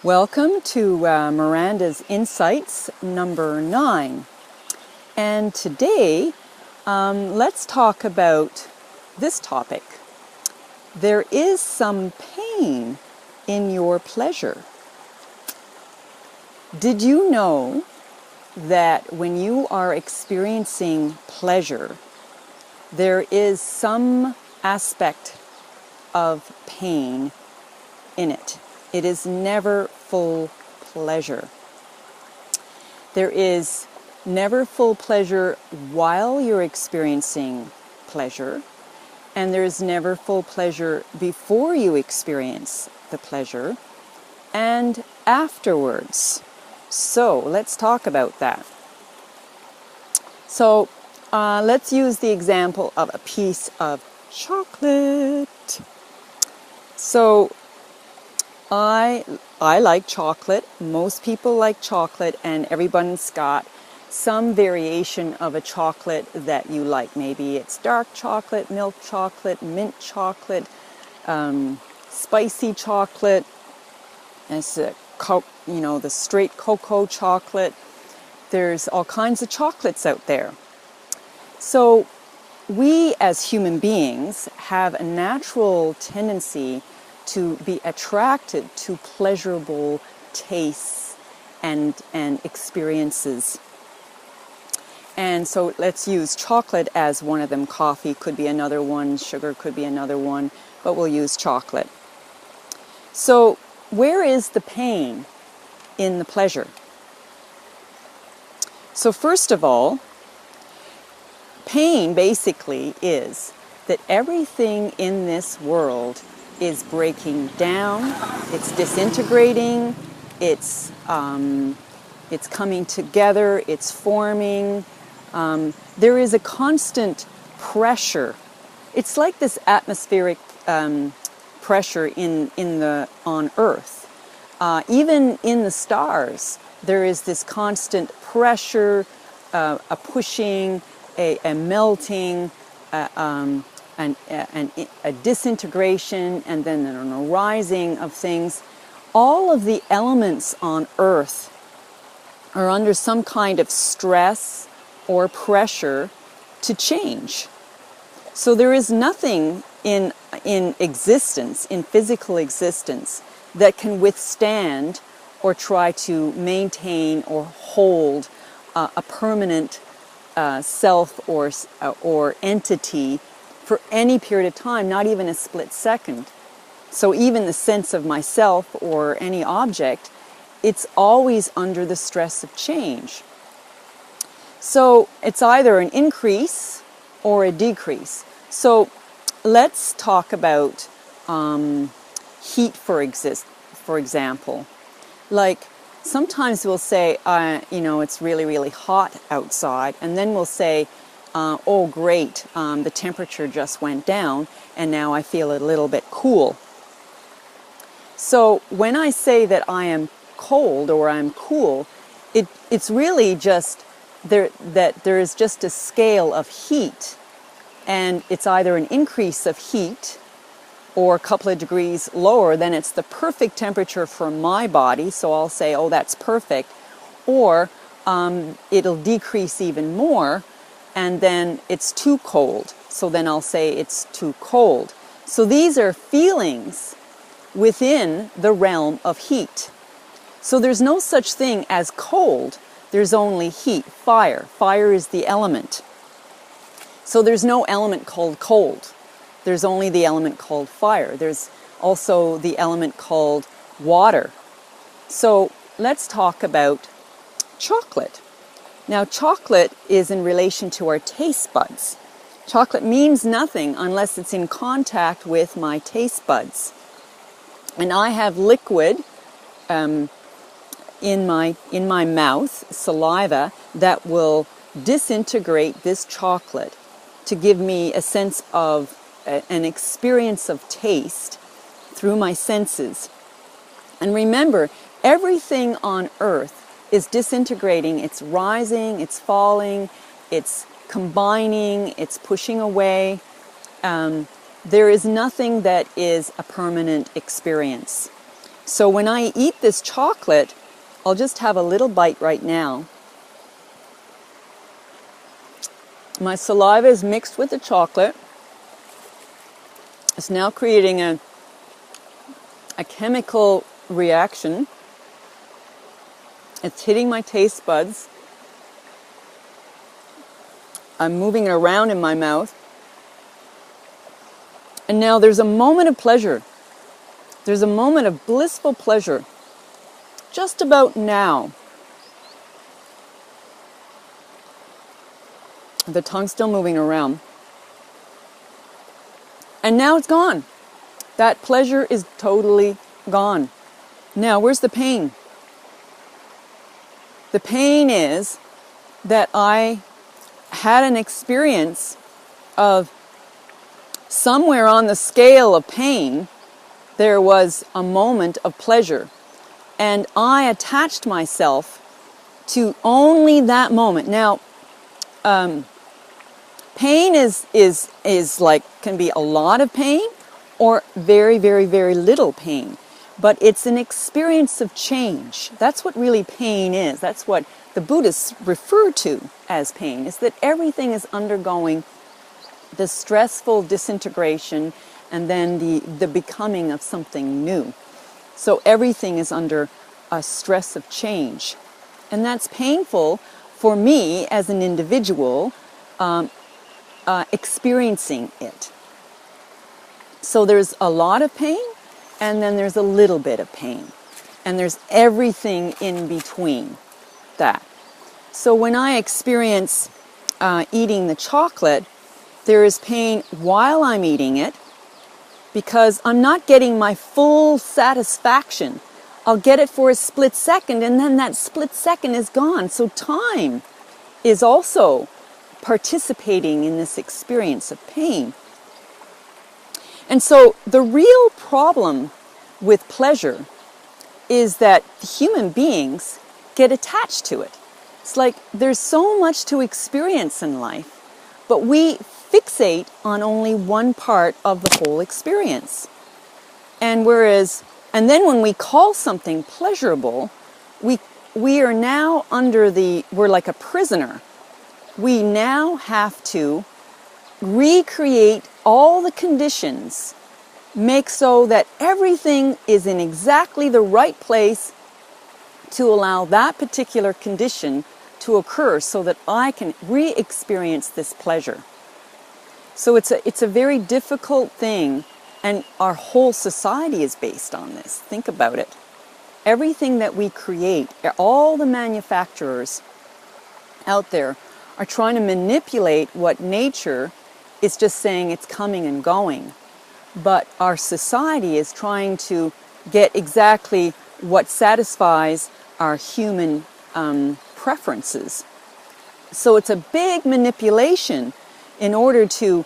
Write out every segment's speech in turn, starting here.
Welcome to Miranda's Insights number 9. And today, let's talk about this topic. There is some pain in your pleasure. Did you know that when you are experiencing pleasure, there is some aspect of pain in it? It is never full pleasure. There is never full pleasure while you're experiencing pleasure, and there is never full pleasure before you experience the pleasure, and afterwards. So let's talk about that. So let's use the example of a piece of chocolate. So I like chocolate. Most people like chocolate, and everyone's got some variation of a chocolate that you like. Maybe it's dark chocolate, milk chocolate, mint chocolate, spicy chocolate. It's the straight cocoa chocolate. There's all kinds of chocolates out there. So we as human beings have a natural tendency to be attracted to pleasurable tastes and experiences. And so let's use chocolate as one of them. Coffee could be another one, sugar could be another one, but we'll use chocolate. So where is the pain in the pleasure? So first of all, pain basically is that everything in this world is breaking down, it's disintegrating, it's coming together, it's forming. There is a constant pressure. It's like this atmospheric pressure on Earth. Even in the stars, there is this constant pressure, a pushing, a melting, a disintegration, and then a rising of things. All of the elements on Earth are under some kind of stress or pressure to change. So there is nothing in existence, in physical existence, that can withstand or try to maintain or hold a permanent self or entity for any period of time, not even a split second. So even the sense of myself or any object, it's always under the stress of change. So it's either an increase or a decrease. So let's talk about heat, for example. Like sometimes we'll say, it's really, really hot outside, and then we'll say, oh great, the temperature just went down and now I feel a little bit cool. So when I say that I am cold or I'm cool, it's really just that there is just a scale of heat, and it's either an increase of heat or a couple of degrees lower, then it's the perfect temperature for my body, so I'll say, oh, that's perfect, or it'll decrease even more, and then it's too cold. So then I'll say it's too cold. So these are feelings within the realm of heat. So there's no such thing as cold. There's only heat, fire. Fire is the element. So there's no element called cold. There's only the element called fire. There's also the element called water. So let's talk about chocolate. Now, chocolate is in relation to our taste buds. Chocolate means nothing unless it's in contact with my taste buds. And I have liquid in my mouth, saliva, that will disintegrate this chocolate to give me a sense of an experience of taste through my senses. And remember, everything on Earth is disintegrating, it's rising, it's falling, it's combining, it's pushing away. There is nothing that is a permanent experience. So when I eat this chocolate, I'll just have a little bite right now. My saliva is mixed with the chocolate. It's now creating a chemical reaction. It's hitting my taste buds. I'm moving it around in my mouth. And now there's a moment of pleasure. There's a moment of blissful pleasure. Just about now. The tongue's still moving around. And now it's gone. That pleasure is totally gone. Now, where's the pain? The pain is that I had an experience of somewhere on the scale of pain, there was a moment of pleasure. And I attached myself to only that moment. Now, pain is like, can be a lot of pain or very, very, very little pain. But it's an experience of change. That's what really pain is. That's what the Buddhists refer to as pain, is that everything is undergoing the stressful disintegration and then the becoming of something new. So everything is under a stress of change. And that's painful for me as an individual experiencing it. So there's a lot of pain, and then there's a little bit of pain. And there's everything in between that. So when I experience eating the chocolate, there is pain while I'm eating it because I'm not getting my full satisfaction. I'll get it for a split second, and then that split second is gone. So time is also participating in this experience of pain. And so the real problem with pleasure is that human beings get attached to it. It's like there's so much to experience in life, but we fixate on only one part of the whole experience. And then when we call something pleasurable, we are now we're like a prisoner. We now have to recreate all the conditions, make so that everything is in exactly the right place to allow that particular condition to occur so that I can re-experience this pleasure. So it's a very difficult thing, and our whole society is based on this. Think about it. Everything that we create, all the manufacturers out there are trying to manipulate what nature is just saying it's coming and going. But our society is trying to get exactly what satisfies our human preferences. So it's a big manipulation in order to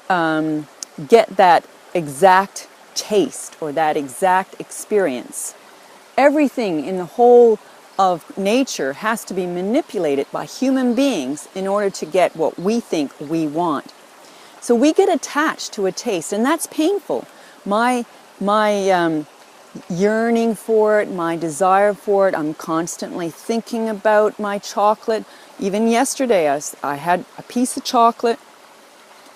get that exact taste or that exact experience. Everything in the whole of nature has to be manipulated by human beings in order to get what we think we want. So we get attached to a taste, and that's painful. My yearning for it, my desire for it, I'm constantly thinking about my chocolate. Even yesterday, I had a piece of chocolate,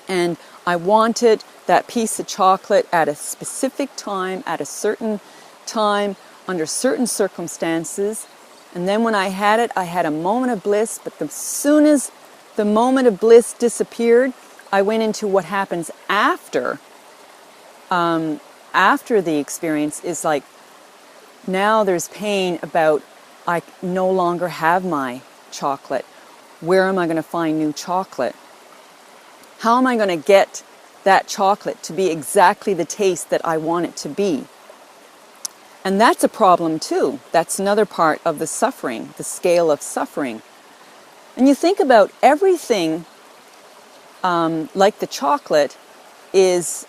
and I wanted that piece of chocolate at a specific time, at a certain time, under certain circumstances. And then when I had it, I had a moment of bliss, but as soon as the moment of bliss disappeared, I went into what happens after the experience is like, now there's pain about I no longer have my chocolate. Where am I going to find new chocolate? How am I going to get that chocolate to be exactly the taste that I want it to be? And that's a problem too. That's another part of the suffering, the scale of suffering. And you think about everything like the chocolate has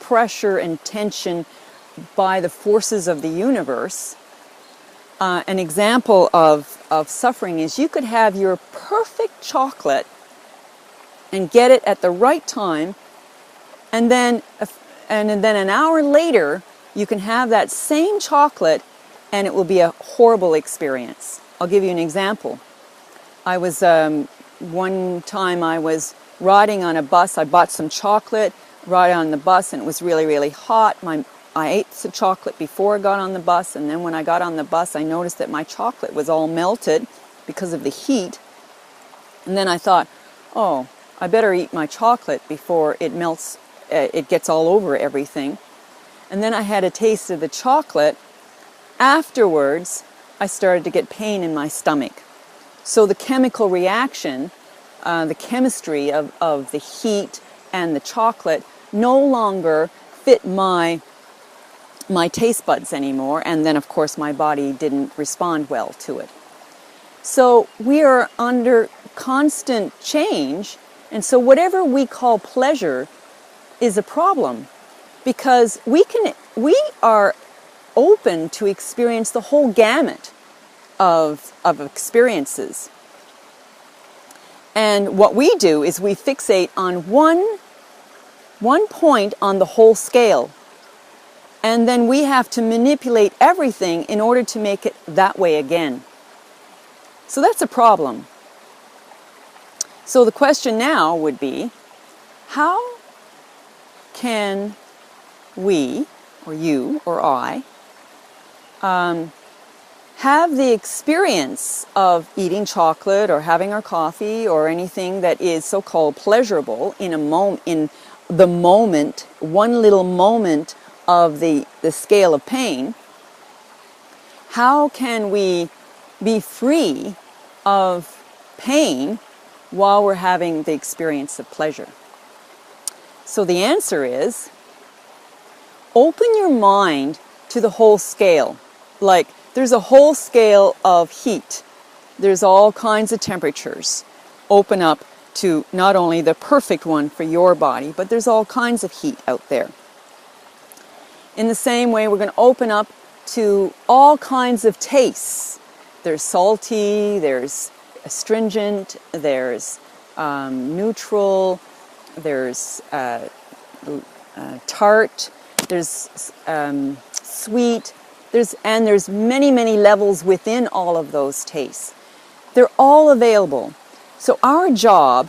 pressure and tension by the forces of the universe. An example of suffering is you could have your perfect chocolate and get it at the right time, and then an hour later you can have that same chocolate and it will be a horrible experience. I'll give you an example. I was, one time I was riding on a bus. I bought some chocolate, ride on the bus, and it was really, really hot. I ate the chocolate before I got on the bus, and then when I got on the bus, I noticed that my chocolate was all melted because of the heat. And then I thought, oh, I better eat my chocolate before it melts, it gets all over everything. And then I had a taste of the chocolate. Afterwards, I started to get pain in my stomach. So the chemical reaction, the chemistry of the heat and the chocolate no longer fit my taste buds anymore, and then of course my body didn't respond well to it. So we are under constant change, and so whatever we call pleasure is a problem, because we are open to experience the whole gamut of experiences. And what we do is we fixate on one point on the whole scale. And then we have to manipulate everything in order to make it that way again. So that's a problem. So the question now would be, how can we, or you, or I, have the experience of eating chocolate or having our coffee or anything that is so-called pleasurable in the moment, one little moment of the scale of pain? How can we be free of pain while we're having the experience of pleasure? So the answer is, open your mind to the whole scale. Like, there's a whole scale of heat. There's all kinds of temperatures. Open up to not only the perfect one for your body, but there's all kinds of heat out there. In the same way, we're going to open up to all kinds of tastes. There's salty, there's astringent, there's neutral, there's tart, there's sweet, there's many, many levels within all of those tastes. They're all available. So our job,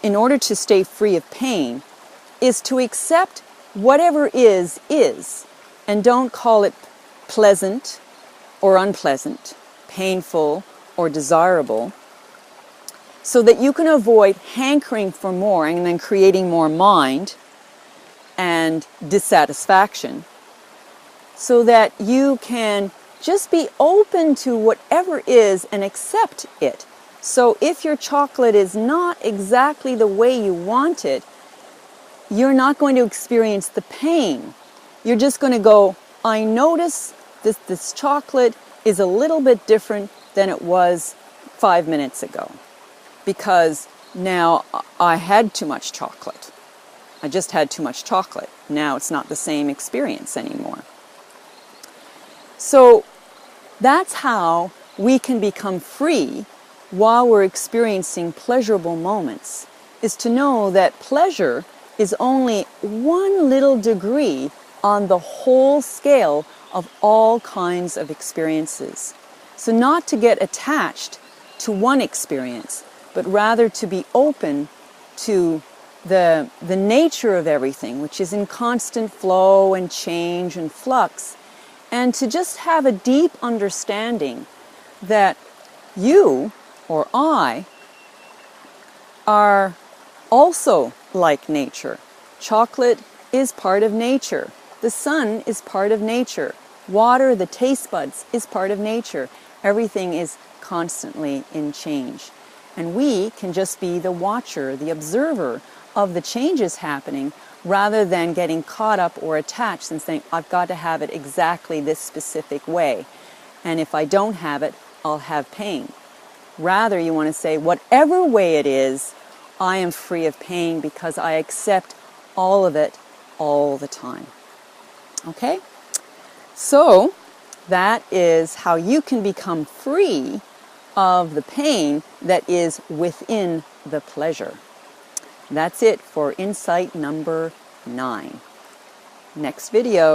in order to stay free of pain, is to accept whatever is, and don't call it pleasant or unpleasant, painful or desirable, so that you can avoid hankering for more and then creating more mind and dissatisfaction, so that you can just be open to whatever is and accept it. So if your chocolate is not exactly the way you want it, you're not going to experience the pain. You're just going to go, I notice this chocolate is a little bit different than it was 5 minutes ago, because now I had too much chocolate. I just had too much chocolate. Now it's not the same experience anymore. So that's how we can become free while we're experiencing pleasurable moments, is to know that pleasure is only one little degree on the whole scale of all kinds of experiences. So not to get attached to one experience, but rather to be open to the nature of everything, which is in constant flow and change and flux, and to just have a deep understanding that you or I are also like nature. Chocolate is part of nature. The sun is part of nature. Water, the taste buds, is part of nature. Everything is constantly in change. And we can just be the watcher, the observer of the changes happening, rather than getting caught up or attached and saying, I've got to have it exactly this specific way. And if I don't have it, I'll have pain. Rather, you want to say, whatever way it is, I am free of pain because I accept all of it all the time. Okay? So, that is how you can become free of the pain that is within the pleasure. That's it for insight number 9. Next video.